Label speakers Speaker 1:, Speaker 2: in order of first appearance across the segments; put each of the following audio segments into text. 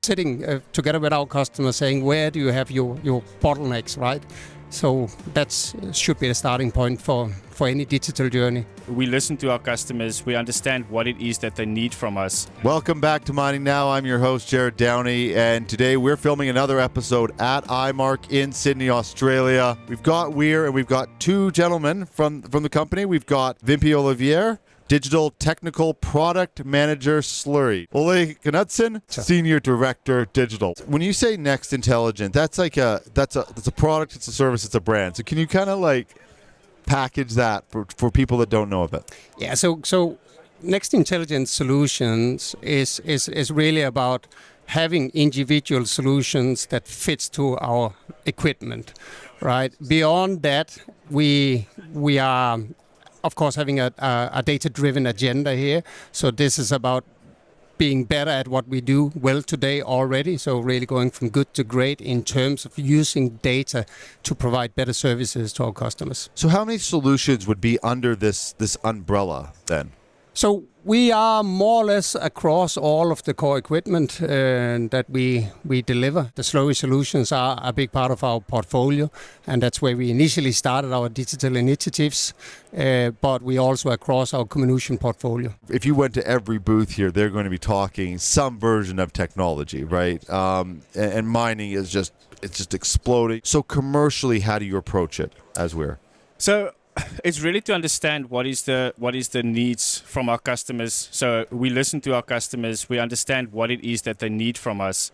Speaker 1: sitting together with our customers saying, where do you have your bottlenecks, right? So that should be the starting point for any digital journey.
Speaker 2: We listen to our customers. We understand what it is that they need from us.
Speaker 3: Welcome back to Mining Now. I'm your host, Jared Downey, and today we're filming another episode at IMARC in Sydney, Australia. We've got Weir and we've got two gentlemen from the company. We've got Wimpie Olivier, Digital Technical Product Manager, Slurry. Ole Knudsen, Senior Director, Digital. When you say Next Intelligent, that's a product, it's a service, it's a brand. So can you kind of like package that for people that don't know of it?
Speaker 1: Yeah, so Next Intelligent Solutions is really about having individual solutions that fits to our equipment, right? Beyond that, we are of course having a data-driven agenda here. So this is about being better at what we do well today already. So really going from good to great in terms of using data to provide better services to our customers.
Speaker 3: So how many solutions would be under this umbrella then?
Speaker 1: So we are more or less across all of the core equipment that we deliver. The Slurry solutions are a big part of our portfolio, and that's where we initially started our digital initiatives, but we also across our comminution portfolio.
Speaker 3: If you went to every booth here, they're going to be talking some version of technology, right? And mining is just exploding. So commercially, how do you approach it as Weir?
Speaker 2: So it's really to understand what is the needs from our customers. So we listen to our customers. We understand what it is that they need from us.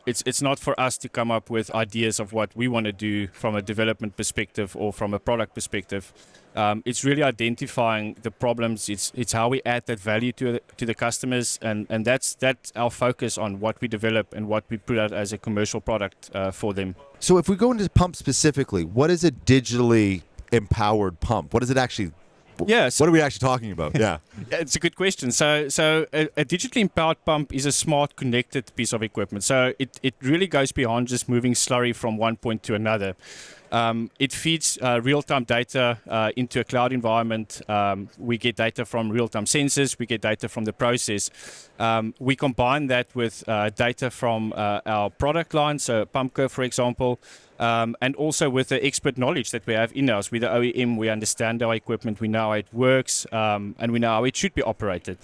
Speaker 2: It's not for us to come up with ideas of what we want to do from a development perspective or from a product perspective. It's really identifying the problems. It's how we add that value to the customers, and that's our focus on what we develop and what we put out as a commercial product for them.
Speaker 3: So if we go into pump specifically, what is a digitally empowered pump? What is it actually?
Speaker 2: Yeah,
Speaker 3: what are we actually talking about? Yeah,
Speaker 2: it's a good question. So a digitally empowered pump is a smart, connected piece of equipment. So it really goes beyond just moving slurry from one point to another. It feeds real-time data into a cloud environment. We get data from real-time sensors. We get data from the process. We combine that with data from our product line, so PumpCo, for example, and also with the expert knowledge that we have in-house. With the OEM, we understand our equipment, we know how it works, and we know how it should be operated.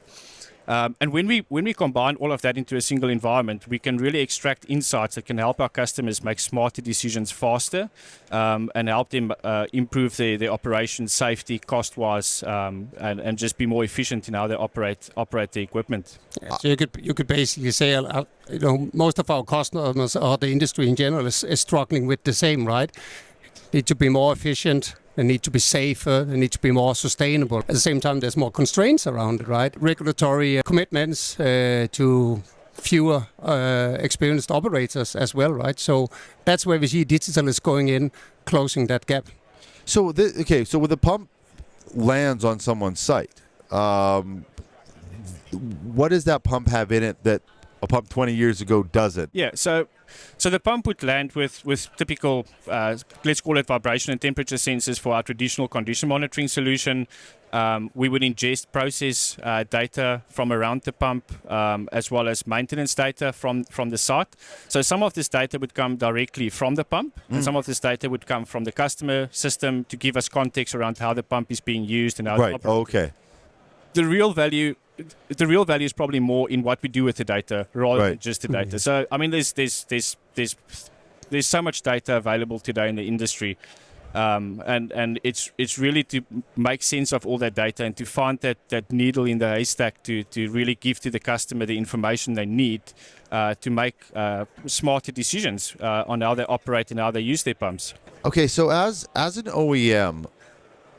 Speaker 2: And when we combine all of that into a single environment, we can really extract insights that can help our customers make smarter decisions faster, and help them improve their operation safety, cost-wise, and just be more efficient in how they operate the equipment.
Speaker 1: Yeah, so you could basically say, most of our customers or the industry in general is struggling with the same, right? Need to be more efficient. They need to be safer. They need to be more sustainable. At the same time, there's more constraints around it, right? Regulatory commitments to fewer experienced operators as well, right? So that's where we see digital is going in, closing that gap.
Speaker 3: So so when the pump lands on someone's site, what does that pump have in it that a pump 20 years ago doesn't?
Speaker 2: Yeah, so the pump would land with typical, let's call it vibration and temperature sensors for our traditional condition monitoring solution. We would ingest process data from around the pump, as well as maintenance data from the site. So some of this data would come directly from the pump, and some of this data would come from the customer system to give us context around how the pump is being used and how it operates.
Speaker 3: Okay.
Speaker 2: The real value is probably more in what we do with the data rather than just the data. So I mean, there's so much data available today in the industry, and it's really to make sense of all that data and to find that needle in the haystack to really give to the customer the information they need to make smarter decisions on how they operate and how they use their pumps.
Speaker 3: Okay, so as an OEM.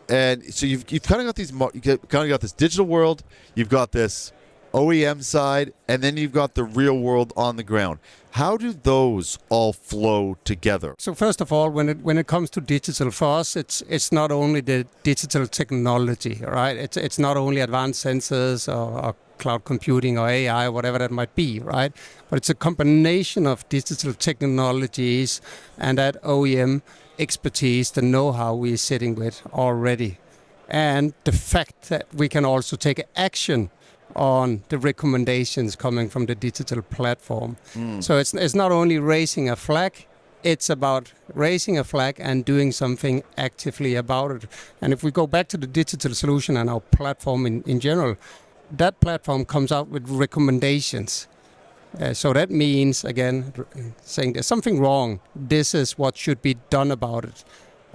Speaker 3: And so you've kind of got this digital world, you've got this OEM side, and then you've got the real world on the ground. How do those all flow together?
Speaker 1: So first of all, when it comes to digital, for us, it's not only the digital technology, right? It's not only advanced sensors or cloud computing or AI, whatever that might be, right? But it's a combination of digital technologies and that OEM expertise, the know-how we're sitting with already. And the fact that we can also take action on the recommendations coming from the digital platform. So it's not only raising a flag, it's about raising a flag and doing something actively about it. And if we go back to the digital solution and our platform in general, that platform comes out with recommendations. So that means, again, saying there's something wrong. This is what should be done about it.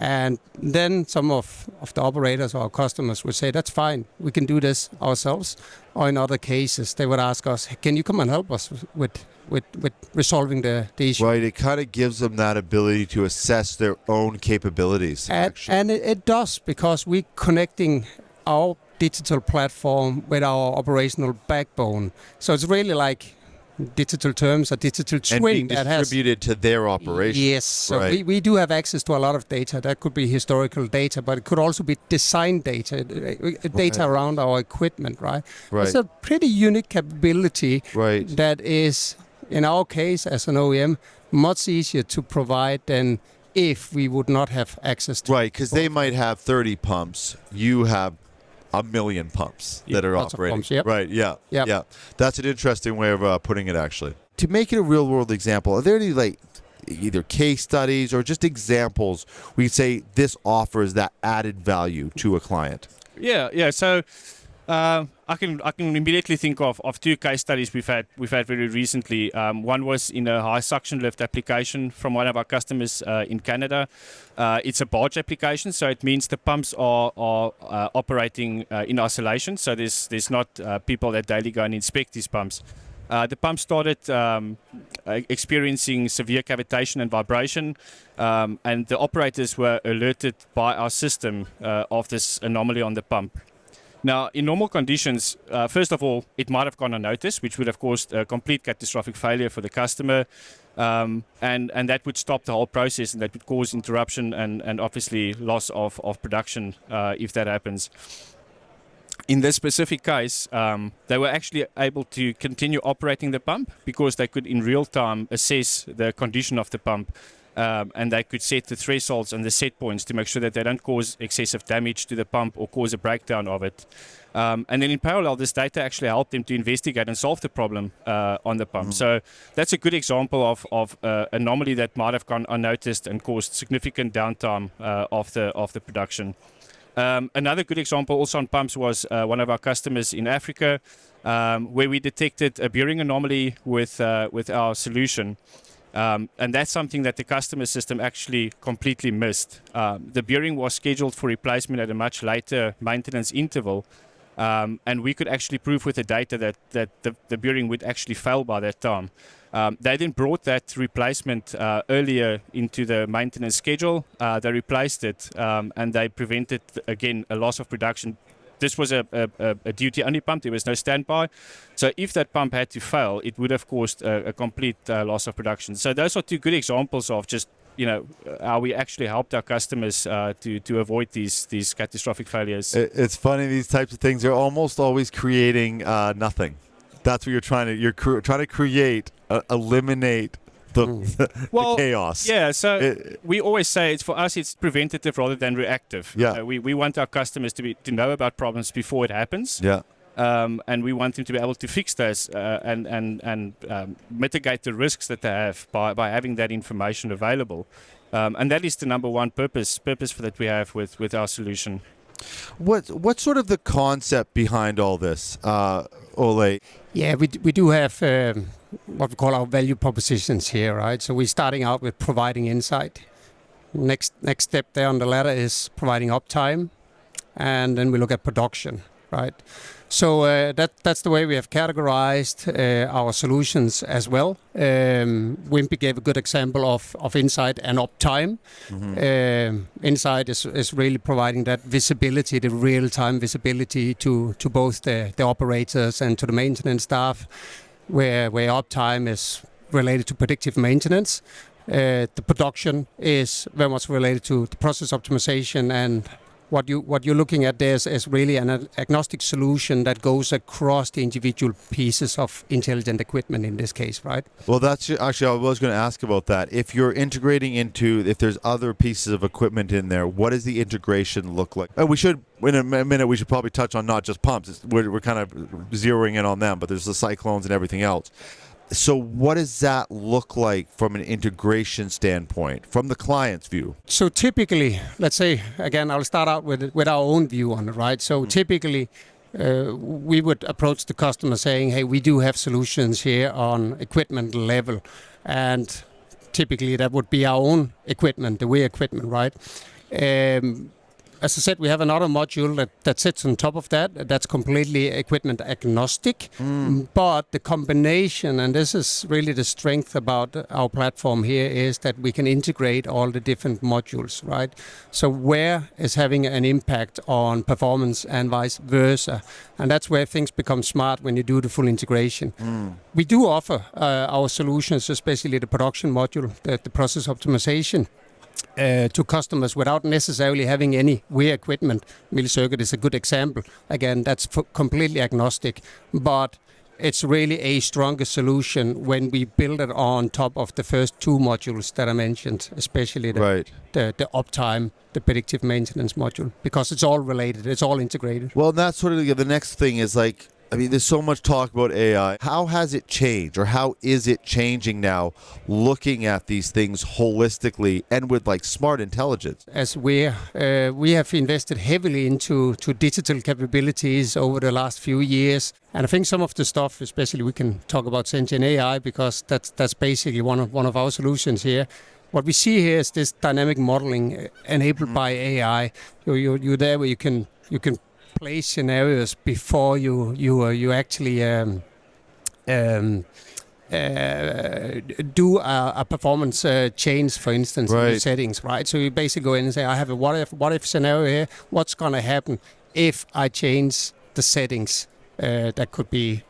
Speaker 1: And then some of the operators or our customers would say, that's fine, we can do this ourselves. Or in other cases, they would ask us, can you come and help us with resolving the issue?
Speaker 3: Right, it kind of gives them that ability to assess their own capabilities.
Speaker 1: And it does, because we're connecting our digital platform with our operational backbone. So it's really like digital terms, a digital twin
Speaker 3: and being
Speaker 1: that
Speaker 3: distributed to their operation.
Speaker 1: Yes, so
Speaker 3: right.
Speaker 1: we do have access to a lot of data. That could be historical data, but it could also be design data, data around our equipment, right? It's a pretty unique capability that is, in our case as an OEM, much easier to provide than if we would not have access to.
Speaker 3: Right, because they might have 30 pumps. You have 1 million pumps that are operating.
Speaker 1: Pumps, yep.
Speaker 3: Right, yeah. That's an interesting way of putting it, actually. To make it a real-world example, are there any, like, either case studies or just examples where you say this offers that added value to a client?
Speaker 2: Yeah. So I can immediately think of two case studies we've had very recently. One was in a high suction lift application from one of our customers in Canada. It's a barge application, so it means the pumps are operating in isolation. So there's not people that daily go and inspect these pumps. The pump started experiencing severe cavitation and vibration, and the operators were alerted by our system of this anomaly on the pump. Now, in normal conditions, first of all, it might have gone unnoticed, which would have caused a complete catastrophic failure for the customer, and that would stop the whole process, and that would cause interruption and obviously loss of production if that happens. In this specific case, they were actually able to continue operating the pump because they could in real time assess the condition of the pump. And they could set the thresholds and the set points to make sure that they don't cause excessive damage to the pump or cause a breakdown of it. And then in parallel, this data actually helped them to investigate and solve the problem on the pump. So that's a good example of anomaly that might have gone unnoticed and caused significant downtime of the production. Another good example also on pumps was one of our customers in Africa, where we detected a bearing anomaly with our solution. And that's something that the customer system actually completely missed. The bearing was scheduled for replacement at a much later maintenance interval, and we could actually prove with the data that the bearing would actually fail by that time. They then brought that replacement earlier into the maintenance schedule. They replaced it, and they prevented, again, a loss of production. This was a duty-only pump. There was no standby. So if that pump had to fail, it would have caused a complete loss of production. So those are two good examples of just, how we actually helped our customers to avoid these catastrophic failures.
Speaker 3: It's funny, these types of things are almost always creating nothing. That's what you're trying to create, eliminate the chaos.
Speaker 2: Yeah, so we always say for us it's preventative rather than reactive.
Speaker 3: Yeah.
Speaker 2: We want our customers to know about problems before it happens.
Speaker 3: Yeah.
Speaker 2: And we want them to be able to fix those and mitigate the risks that they have by having that information available. And that is the number one purpose for that we have with our solution.
Speaker 3: What's sort of the concept behind all this, Ole?
Speaker 1: Yeah, we do have what we call our value propositions here, right? So we're starting out with providing insight. Next step there on the ladder is providing uptime, and then we look at production, right? So that's the way we have categorized our solutions as well. Wimpie gave a good example of insight and uptime. Insight is really providing that visibility, the real-time visibility to both the operators and to the maintenance staff, where uptime is related to predictive maintenance. The production is very much related to the process optimization and what you're looking at there is really an agnostic solution that goes across the individual pieces of intelligent equipment in this case, right?
Speaker 3: Well, that's actually, I was going to ask about that. If you're integrating into, if there's other pieces of equipment in there, what does the integration look like? We should, in a minute, we should probably touch on not just pumps. We're kind of zeroing in on them, but there's the Cyclones and everything else. So what does that look like from an integration standpoint, from the client's view?
Speaker 1: So typically, let's say, again, I'll start out with our own view on it, right? So typically, we would approach the customer saying, hey, we do have solutions here on equipment level. And typically that would be our own equipment, the Weir equipment, right? As I said, we have another module that sits on top of that. That's completely equipment agnostic. But the combination, and this is really the strength about our platform here, is that we can integrate all the different modules, right? So where is having an impact on performance and vice versa. And that's where things become smart when you do the full integration. We do offer our solutions, especially the production module, the process optimization, to customers without necessarily having any Weir equipment. Millicircuit is a good example. Again, that's completely agnostic, but it's really a stronger solution when we build it on top of the first two modules that I mentioned, especially the Uptime, the predictive maintenance module, because it's all related, it's all integrated.
Speaker 3: Well, that's sort of the next thing is like, I mean, there's so much talk about AI. How has it changed, or how is it changing now, looking at these things holistically and with like smart intelligence?
Speaker 1: As we have invested heavily into digital capabilities over the last few years. And I think some of the stuff, especially we can talk about SentianAI, because that's basically one of our solutions here. What we see here is this dynamic modeling enabled by AI. You're there where you can play scenarios before you actually do a performance change, for instance, in the settings, right? So you basically go in and say, I have a what if scenario here. What's going to happen if I change the settings? That could be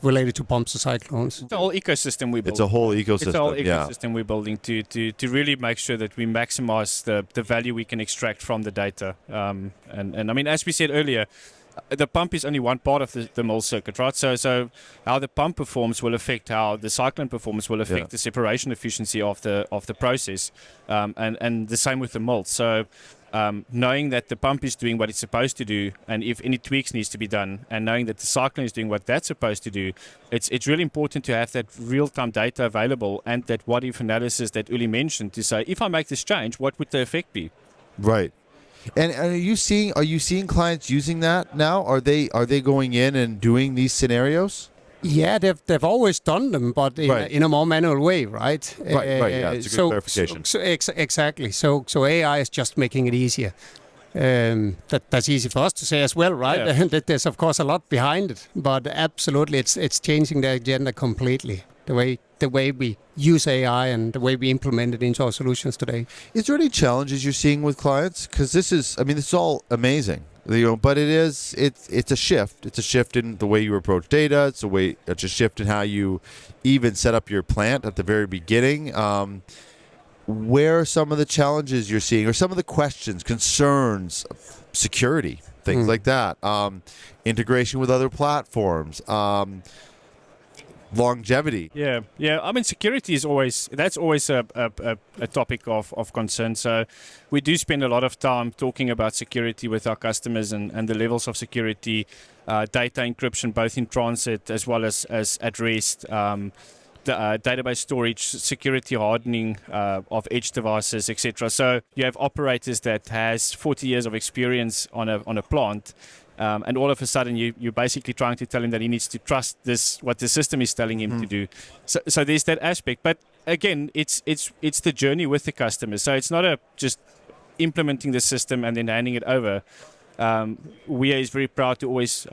Speaker 1: related to pumps or cyclones.
Speaker 2: It's a whole ecosystem we build.
Speaker 3: It's a whole ecosystem.
Speaker 2: It's a whole ecosystem we're building to really make sure that we maximize the value we can extract from the data. And I mean, as we said earlier, the pump is only one part of the mill circuit, right? So how the pump performs will affect how the cyclone performance will affect the separation efficiency of the process, and the same with the mill. So knowing that the pump is doing what it's supposed to do, and if any tweaks needs to be done, and knowing that the cyclone is doing what that's supposed to do, it's really important to have that real-time data available and that what-if analysis that Uli mentioned to say, if I make this change, what would the effect be?
Speaker 3: Right. And are you seeing clients using that now? Are they going in and doing these scenarios?
Speaker 1: Yeah, they've always done them, but in a more manual way, right?
Speaker 3: Right. Yeah, it's a good clarification.
Speaker 1: Exactly. So AI is just making it easier. That's easy for us to say as well, right?
Speaker 2: Yeah.
Speaker 1: That there's of course a lot behind it, but absolutely, it's changing the agenda completely. The way we use AI and the way we implement it into our solutions today.
Speaker 3: Is there any challenges you're seeing with clients? Because this is all amazing, but it's a shift. It's a shift in the way you approach data. It's a shift in how you even set up your plant at the very beginning. Where are some of the challenges you're seeing, or some of the questions, concerns, security, things like that, integration with other platforms, longevity?
Speaker 2: Yeah. I mean, security is always a topic of concern. So we do spend a lot of time talking about security with our customers and the levels of security, data encryption, both in transit as well as at rest, database storage, security hardening of edge devices, etc. So you have operators that has 40 years of experience on a plant. And all of a sudden, you're basically trying to tell him that he needs to trust what the system is telling him to do. So there's that aspect. But again, it's the journey with the customer. So it's not just implementing the system and then handing it over. Weir is very proud to always,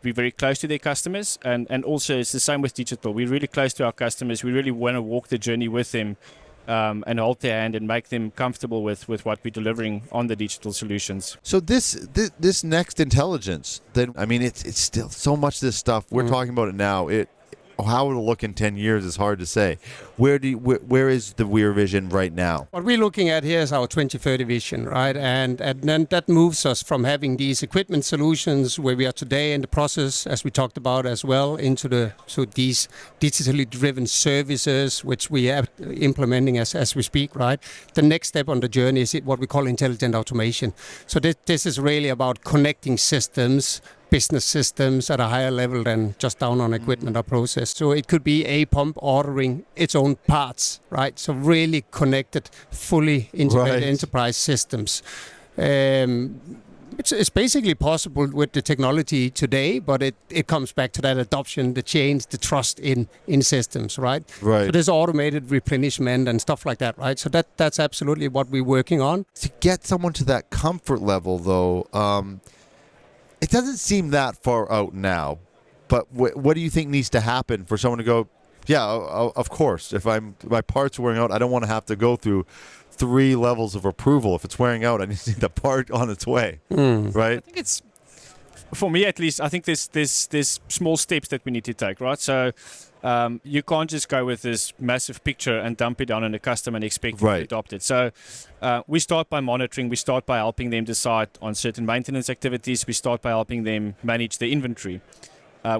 Speaker 2: be very close to their customers. And also, it's the same with digital. We're really close to our customers. We really want to walk the journey with them. And hold their hand and make them comfortable with what we're delivering on the digital solutions.
Speaker 3: So this next intelligence, then I mean, it's still so much of this stuff we're talking about it now. how it'll look in 10 years is hard to say. Where is the Weir vision right now?
Speaker 1: What we're looking at here is our 2030 vision, right? And then that moves us from having these equipment solutions where we are today in the process, as we talked about as well, into these digitally driven services, which we are implementing as we speak, right? The next step on the journey is what we call intelligent automation. So this is really about connecting systems, business systems at a higher level than just down on equipment or process. So it could be a pump ordering its own parts, right? So really connected, fully integrated enterprise systems. It's basically possible with the technology today, but it comes back to that adoption, the change, the trust in systems, right?
Speaker 3: Right.
Speaker 1: So there's automated replenishment and stuff like that, right? So that's absolutely what we're working on.
Speaker 3: To get someone to that comfort level, though, it doesn't seem that far out now. But what do you think needs to happen for someone to go, yeah, of course, if my parts are wearing out, I don't want to have to go through 3 levels of approval. If it's wearing out, I need to see the part on its way, right?
Speaker 2: I think it's, for me at least, I think there's small steps that we need to take, right? So you can't just go with this massive picture and dump it on a customer and expect them to adopt it. So we start by monitoring. We start by helping them decide on certain maintenance activities. We start by helping them manage their inventory.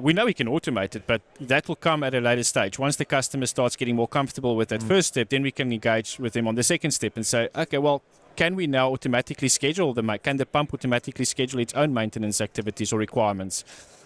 Speaker 2: We know we can automate it, but that will come at a later stage. Once the customer starts getting more comfortable with that first step, then we can engage with them on the second step and say, okay, well, can we now automatically schedule can the pump automatically schedule its own maintenance activities or requirements?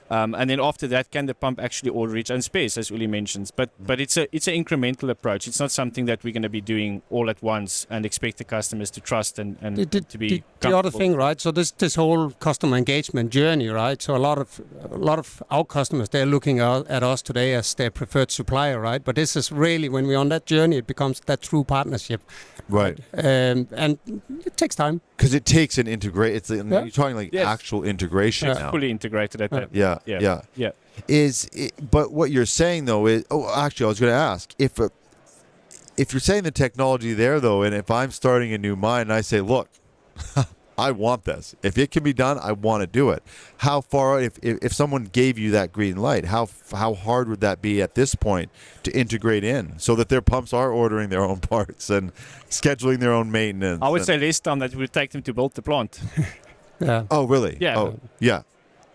Speaker 2: And then after that, can the pump actually order its own spares, as Uli mentions? But it's an incremental approach. It's not something that we're going to be doing all at once and expect the customers to trust and to be comfortable.
Speaker 1: The other thing, right? So this whole customer engagement journey, right? So a lot of our customers, they're looking at us today as their preferred supplier, right? But this is really, when we're on that journey, it becomes that true partnership.
Speaker 3: Right.
Speaker 1: And it takes time.
Speaker 3: Because it takes an you're talking like actual integration now.
Speaker 2: Fully integrated at that.
Speaker 3: Yeah. But what you're saying though is, actually I was going to ask, if you're saying the technology there though, and if I'm starting a new mine and I say, look, I want this. If it can be done, I want to do it. How far, if someone gave you that green light, how hard would that be at this point to integrate in so that their pumps are ordering their own parts and scheduling their own maintenance?
Speaker 2: I would say less time that it would take them to build the plant.
Speaker 1: Yeah.
Speaker 3: Oh, really?
Speaker 2: Yeah.
Speaker 3: Oh, yeah.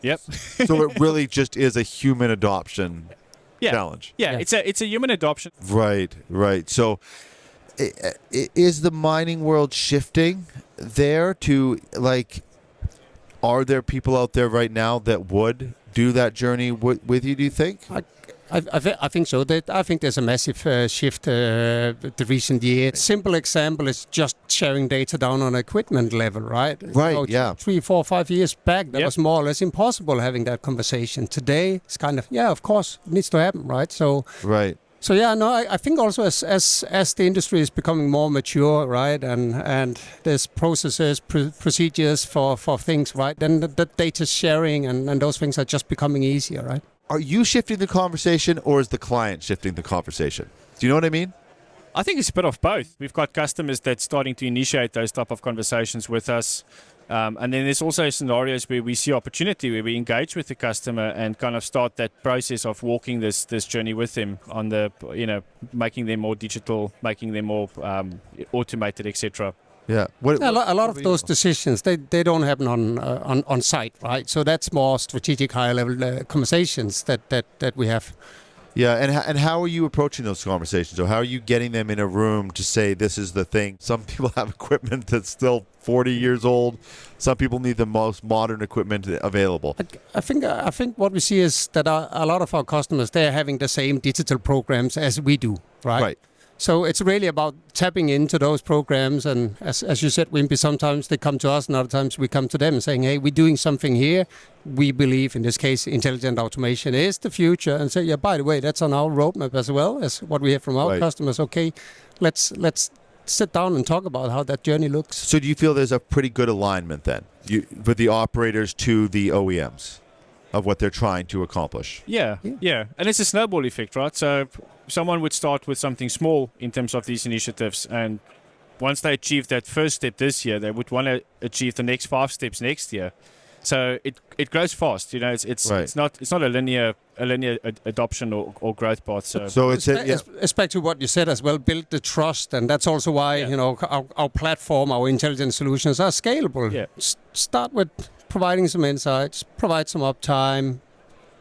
Speaker 2: Yep.
Speaker 3: So it really just is a human adoption challenge.
Speaker 2: Yeah, it's a human adoption.
Speaker 3: Right. So is the mining world shifting there to, like, are there people out there right now that would do that journey with you, do you think?
Speaker 1: I think so. I think there's a massive shift the recent year. Simple example is just sharing data down on equipment level, right?
Speaker 3: Right,
Speaker 1: so 3, 4, 5 years back, that was more or less impossible having that conversation. Today, it's kind of, of course, it needs to happen, right? So
Speaker 3: right.
Speaker 1: So I think also as the industry is becoming more mature, right, and there's processes, procedures for things, right, then the data sharing and those things are just becoming easier, right?
Speaker 3: Are you shifting the conversation, or is the client shifting the conversation? Do you know what I mean?
Speaker 2: I think it's a bit of both. We've got customers that's starting to initiate those type of conversations with us. And then there's also scenarios where we see opportunity, where we engage with the customer and kind of start that process of walking this journey with them on the, making them more digital, making them more automated, etc.
Speaker 1: Yeah. A lot of those decisions, they don't happen on site, right? So that's more strategic, higher level conversations that we have.
Speaker 3: Yeah, and how are you approaching those conversations? Or how are you getting them in a room to say this is the thing? Some people have equipment that's still 40 years old. Some people need the most modern equipment available.
Speaker 1: I think what we see is that a lot of our customers, they're having the same digital programs as we do, right? Right. So it's really about tapping into those programs, and as you said, Wimpie, sometimes they come to us and other times we come to them saying, hey, we're doing something here. We believe, in this case, intelligent automation is the future, and say, by the way, that's on our roadmap as well as what we hear from our customers. Okay, let's sit down and talk about how that journey looks.
Speaker 3: So do you feel there's a pretty good alignment then with the operators to the OEMs of what they're trying to accomplish?
Speaker 2: Yeah. And it's a snowball effect, right? So someone would start with something small in terms of these initiatives, and once they achieve that first step this year, they would want to achieve the next 5 steps next year. So it grows fast. It's not a linear a linear adoption or growth path.
Speaker 3: So it's
Speaker 1: It's back to what you said as well, build the trust, and that's also why our platform, our intelligent solutions are scalable.
Speaker 2: Yeah.
Speaker 1: Start with providing some insights, provide some uptime,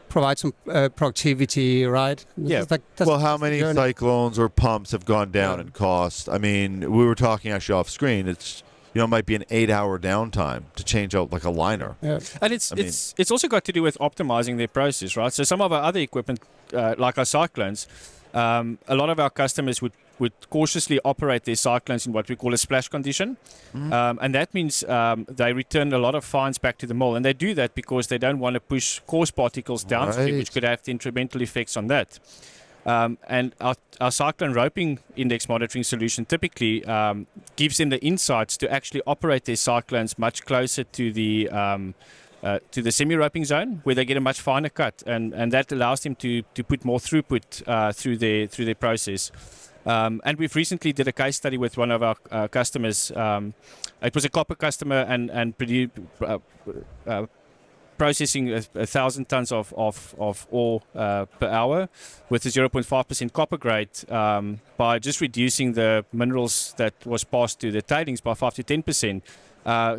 Speaker 1: provide some productivity, right?
Speaker 2: Yeah.
Speaker 3: Well, how many cyclones or pumps have gone down in cost? I mean, we were talking actually off screen. It's it might be an 8-hour downtime to change out like a liner.
Speaker 1: Yeah.
Speaker 2: And it's also got to do with optimizing their process, right? So some of our other equipment, like our Cyclones, a lot of our customers would cautiously operate their Cyclones in what we call a splash condition. And that means they return a lot of fines back to the mill. And they do that because they don't want to push coarse particles downstream, which could have detrimental effects on that. And our Cyclone roping index monitoring solution typically gives them the insights to actually operate their Cyclones much closer to the semi-roping zone, where they get a much finer cut, and that allows them to put more throughput through their process. And we've recently did a case study with one of our customers. It was a copper customer and processing 1,000 tons of ore per hour with a 0.5% copper grade by just reducing the minerals that was passed to the tailings by 5 to 10%.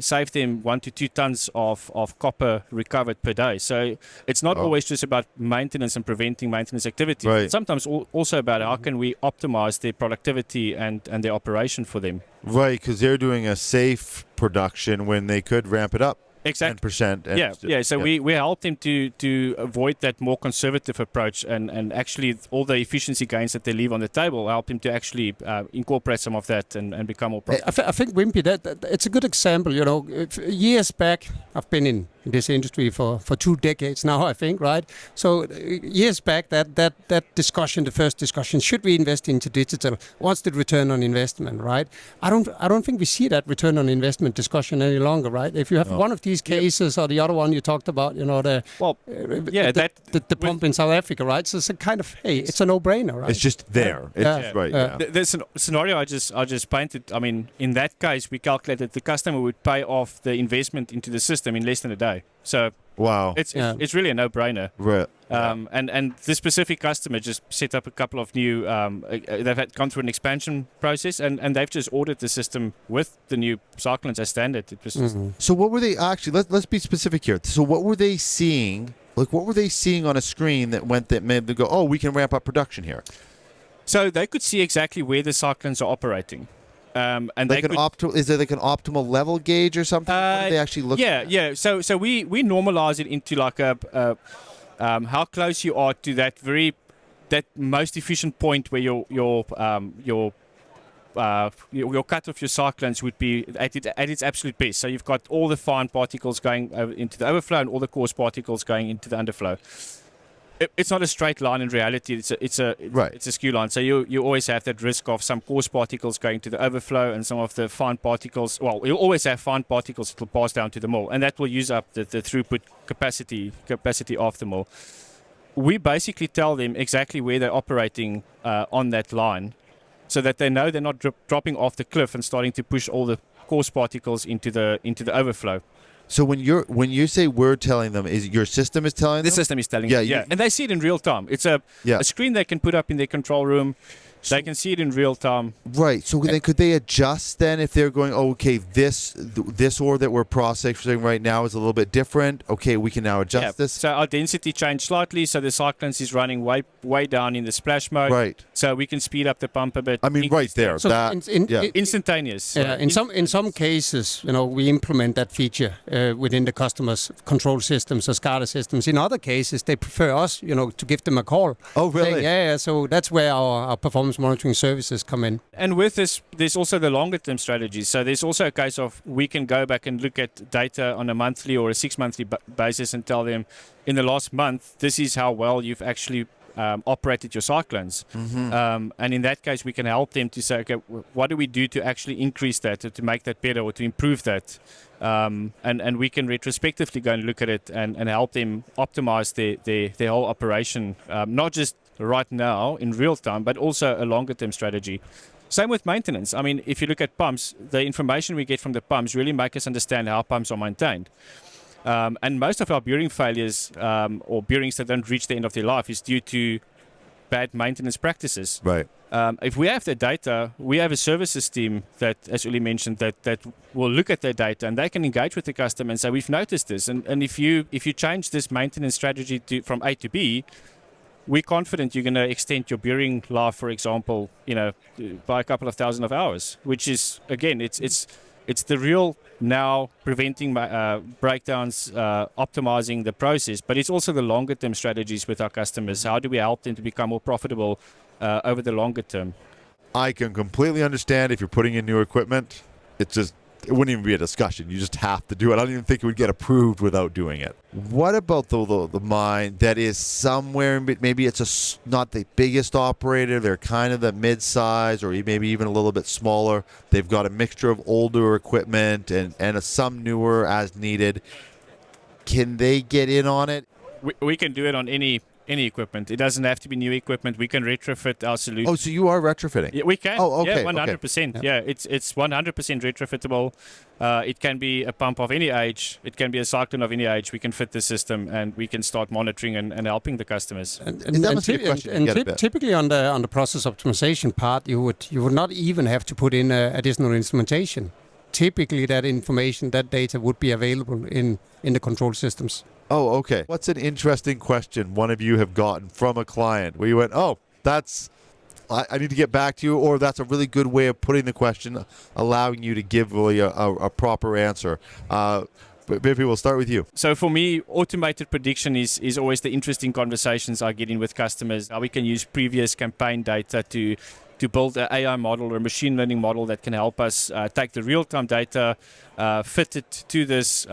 Speaker 2: Saved them 1 to 2 tons of copper recovered per day. So it's not always just about maintenance and preventing maintenance activity.
Speaker 3: Right.
Speaker 2: It's sometimes also about how can we optimize their productivity and their operation for them.
Speaker 3: Right, because they're doing a safe production when they could ramp it up.
Speaker 2: Exactly.
Speaker 3: 10%.
Speaker 2: So we help them to avoid that more conservative approach and actually all the efficiency gains that they leave on the table, help them to actually incorporate some of that and become more profitable.
Speaker 1: I think, Wimpie, that it's a good example. Years back, I've been in this industry for 2 decades now, I think, right? So years back, that discussion, the first discussion, should we invest into digital? What's the return on investment, right? I don't think we see that return on investment discussion any longer, right? If you have one of these cases or the other one you talked about, the pump in South Africa, right? So it's a kind of, hey, it's a no-brainer, right?
Speaker 3: It's just there.
Speaker 2: There's a scenario I just painted. I mean, in that case, we calculated the customer would pay off the investment into the system in less than a day. So
Speaker 3: wow,
Speaker 2: it's really a no-brainer.
Speaker 3: Right.
Speaker 2: And this specific customer just set up a couple of new. They've gone through an expansion process, and they've just ordered the system with the new Cyclones as standard. It was
Speaker 3: So what were they actually? Let's be specific here. So what were they seeing? Like what were they seeing on a screen that made them go, oh, we can ramp up production here?
Speaker 2: So they could see exactly where the Cyclones are operating. And
Speaker 3: like is there like an optimal level gauge or something? What do they actually look at?
Speaker 2: Yeah. So we normalize it into like a how close you are to that most efficient point where your cut of your Cyclones would be at its absolute best. So you've got all the fine particles going into the overflow and all the coarse particles going into the underflow. It's not a straight line in reality. It's a skew line. So you always have that risk of some coarse particles going to the overflow and some of the fine particles. Well, you always have fine particles that will pass down to the mill, and that will use up the throughput capacity of the mill. We basically tell them exactly where they're operating on that line, so that they know they're not dropping off the cliff and starting to push all the coarse particles into the overflow.
Speaker 3: So when you say we're telling them, is your system is telling them?
Speaker 2: The system is telling them, and they see it in real time. It's a screen they can put up in their control room. They can see it in real time.
Speaker 3: Right. So then could they adjust then if they're going, oh, okay, this ore that we're processing right now is a little bit different. Okay, we can now adjust this.
Speaker 2: So our density changed slightly. So the Cyclones is running way down in the splash mode.
Speaker 3: Right.
Speaker 2: So we can speed up the pump a bit.
Speaker 3: I mean, right there.
Speaker 1: So
Speaker 2: instantaneous.
Speaker 1: Yeah. In some cases, we implement that feature within the customer's control systems or SCADA systems. In other cases, they prefer us, to give them a call.
Speaker 3: Oh, really?
Speaker 1: Saying, So that's where our performance monitoring services come in.
Speaker 2: And with this, there's also the longer term strategies. So there's also a case of we can go back and look at data on a monthly or a 6-monthly basis and tell them in the last month, this is how well you've actually operated your Cyclones.
Speaker 3: Mm-hmm.
Speaker 2: And in that case, we can help them to say, okay, what do we do to actually increase that, or to make that better, or to improve that? And we can retrospectively go and look at it and help them optimize their whole operation, not just right now in real time, but also a longer term strategy. Same with maintenance. I mean, if you look at pumps, the information we get from the pumps really make us understand how pumps are maintained. And most of our bearing failures or bearings that don't reach the end of their life is due to bad maintenance practices.
Speaker 3: Right.
Speaker 2: If we have the data, we have a services team that, as Uli mentioned, that will look at their data and they can engage with the customer and say, we've noticed this. And if you change this maintenance strategy from A to B, we're confident you're going to extend your bearing life, for example, by a couple of thousand of hours, which is, again, it's the real now preventing breakdowns, optimizing the process, but it's also the longer term strategies with our customers. How do we help them to become more profitable over the longer term?
Speaker 3: I can completely understand if you're putting in new equipment. It wouldn't even be a discussion. You just have to do it. I don't even think it would get approved without doing it. What about the mine that is somewhere, maybe it's not the biggest operator, they're kind of the mid-size or maybe even a little bit smaller. They've got a mixture of older equipment and some newer as needed. Can they get in on it?
Speaker 2: We can do it on any equipment. It doesn't have to be new equipment. We can retrofit our solution.
Speaker 3: Oh, so you are retrofitting?
Speaker 2: Yeah, we can.
Speaker 3: Oh, okay.
Speaker 2: Yeah, 100%. Okay. Yeah, it's 100% retrofittable. It can be a pump of any age. It can be a cyclone of any age. We can fit the system and we can start monitoring and helping the customers.
Speaker 1: Typically on the process optimization part, you would not even have to put in additional instrumentation. Typically, that information, that data would be available in the control systems.
Speaker 3: Oh, okay. What's an interesting question one of you have gotten from a client where you went, oh, I need to get back to you, or that's a really good way of putting the question, allowing you to give really a proper answer? But maybe we'll start with you.
Speaker 2: So for me, automated prediction is always the interesting conversations I get in with customers. How we can use previous campaign data to build an AI model or a machine learning model that can help us take the real-time data, fit it to this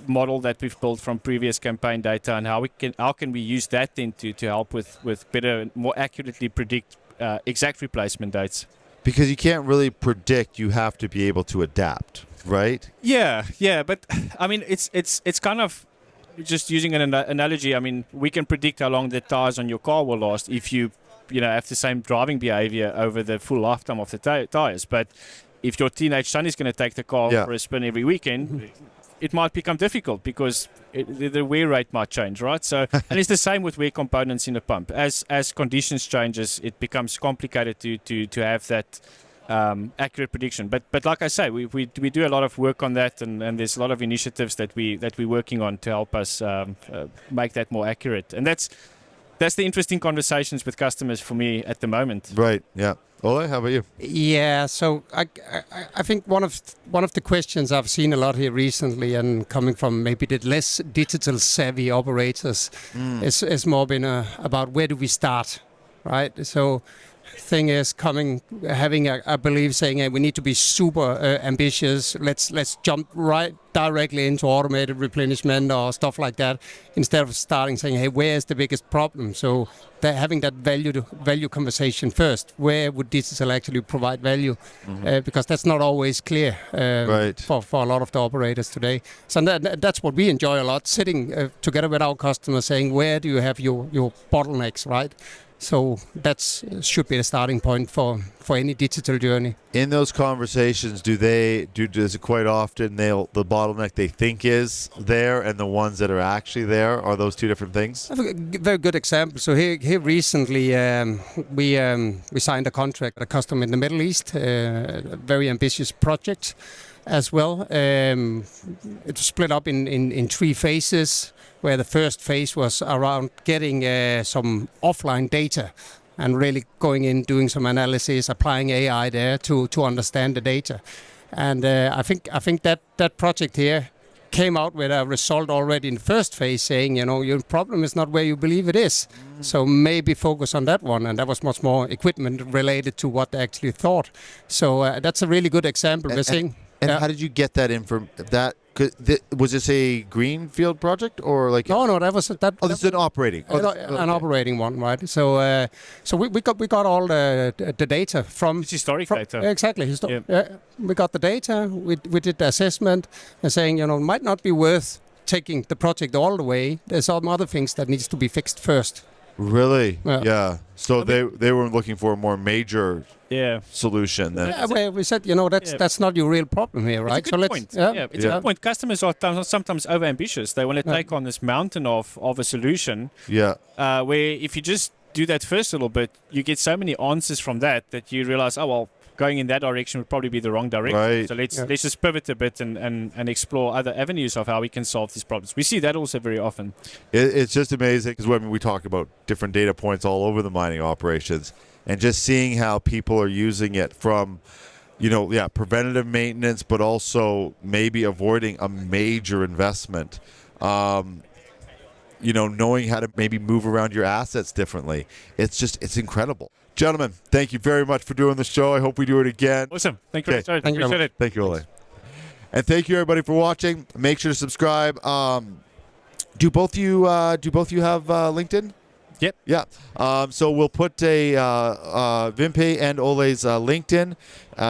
Speaker 2: model that we've built from previous campaign data, and how can we use that then to help with better, more accurately predict exact replacement dates.
Speaker 3: Because you can't really predict, you have to be able to adapt, right?
Speaker 2: Yeah, but I mean, it's kind of just using an analogy. I mean, we can predict how long the tires on your car will last if you have the same driving behavior over the full lifetime of the tires. But if your teenage son is going to take the car for a spin every weekend, it might become difficult because the wear rate might change, right? So, and it's the same with wear components in a pump. As conditions changes, it becomes complicated to have that accurate prediction. But like I say, we do a lot of work on that, and there's a lot of initiatives that we're working on to help us make that more accurate. And that's the interesting conversations with customers for me at the moment.
Speaker 3: Right. Yeah. Ole, how about you?
Speaker 1: Yeah. So I think one of the questions I've seen a lot here recently, and coming from maybe the less digital savvy operators, is more been about where do we start, right? So thing is having a belief saying, hey, we need to be super ambitious. Let's jump right directly into automated replenishment or stuff like that, instead of starting saying, hey, where is the biggest problem? So having that value conversation first. Where would digital actually provide value? Because that's not always clear for a lot of the operators today. So that's what we enjoy a lot, sitting together with our customers saying, where do you have your bottlenecks, right? So that should be the starting point for any digital journey.
Speaker 3: In those conversations, does it quite often the bottleneck they think is there and the ones that are actually there? Are those two different things?
Speaker 1: I have a very good example. So here recently we signed a contract with a customer in the Middle East, a very ambitious project as well. It was split up in 3 phases, where the first phase was around getting some offline data and really going in, doing some analysis, applying AI there to understand the data. And I think that project here came out with a result already in the first phase saying, your problem is not where you believe it is. So maybe focus on that one. And that was much more equipment related to what they actually thought. So that's a really good example. We're seeing.
Speaker 3: And how did you get that was this a greenfield project or like?
Speaker 1: No, that was that.
Speaker 3: Oh, this is an operating.
Speaker 1: An operating one, right? So, we got all the data from.
Speaker 2: It's historic data.
Speaker 1: Exactly. We got the data. We did the assessment and saying, it might not be worth taking the project all the way. There's some other things that needs to be fixed first.
Speaker 3: Really?
Speaker 1: Yeah.
Speaker 3: So they were looking for a more major solution then.
Speaker 1: Yeah, well, we said, that's not your real problem here, right?
Speaker 2: It's a good point. It's a good point. Customers are sometimes overambitious. They want to take on this mountain of a solution.
Speaker 3: Yeah.
Speaker 2: Where if you just do that first little bit, you get so many answers from that you realize, oh well, going in that direction would probably be the wrong direction.
Speaker 3: Right.
Speaker 2: So let's just pivot a bit and explore other avenues of how we can solve these problems. We see that also very often.
Speaker 3: It's just amazing because when we talk about different data points all over the mining operations, and just seeing how people are using it from, preventative maintenance, but also maybe avoiding a major investment. Knowing how to maybe move around your assets differently. It's incredible. Gentlemen, thank you very much for doing the show. I hope we do it again.
Speaker 2: Awesome. Thank you. Appreciate it.
Speaker 3: Thank you, Ole. And thank you, everybody, for watching. Make sure to subscribe. Do both you have LinkedIn?
Speaker 2: Yep.
Speaker 3: Yeah. So we'll put Wimpie and Ole's LinkedIn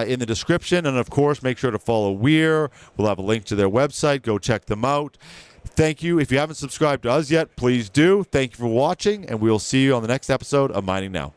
Speaker 3: in the description. And, of course, make sure to follow Weir. We'll have a link to their website. Go check them out. Thank you. If you haven't subscribed to us yet, please do. Thank you for watching, and we'll see you on the next episode of Mining Now.